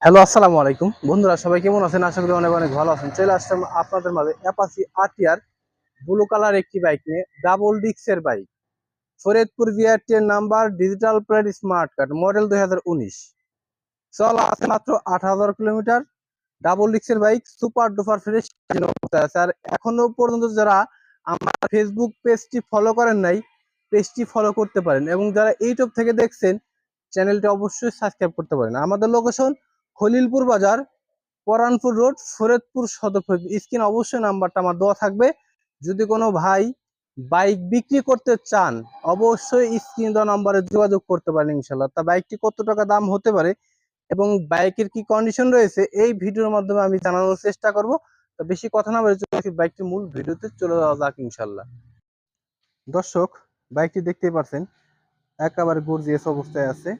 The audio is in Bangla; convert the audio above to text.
হ্যালো, আসসালামু আলাইকুম বন্ধুরা, সবাই কেমন আছেন? আশা করি অনেক অনেক ভালো আছেন। চলে আসলাম আপনাদের মাঝে অ্যাপাচি আরটিআর ব্লু কালার একটি বাইক নিয়ে। ডাবল ডিক্সের বাইক, ফরিদপুর বিআরটিএর number, digital plate, smart card, model 2019। চলা আছে মাত্র 8,000 কিলোমিটার। ডাবল ডিক্সের বাইক, সুপার ডুপার ফ্রেশ অবস্থায় আছে। আর এখনো পর্যন্ত যারা আমার ফেসবুক পেজটি ফলো করেন নাই, পেজটি ফলো করতে পারেন, এবং যারা ইউটিউব থেকে দেখছেন চ্যানেলটি অবশ্যই সাবস্ক্রাইব করতে পারেন। আমাদের লোকেশন খলিলপুর বাজার, পরানপুর রোড, ফরিদপুর সদর। স্ক্রিন অবশ্যই নাম্বারটা আমার দেওয়া থাকবে। যদি কোনো ভাই বাইক বিক্রি করতে চান অবশ্যই স্ক্রিন দেওয়া নাম্বারে যোগাযোগ করতে পারেন ইনশাল্লাহ। তা বাইকটি কত টাকা দাম হতে পারে এবং বাইকের কি কন্ডিশন রয়েছে এই ভিডিওর মাধ্যমে আমি জানানোর চেষ্টা করব। তো বেশি কথা না বলে বাইকটির মূল ভিডিওতে চলে যাওয়া যাক ইনশাল্লাহ। দর্শক, বাইকটি দেখতেই পাচ্ছেন একেবারে গর্জিয়াস অবস্থায় আছে।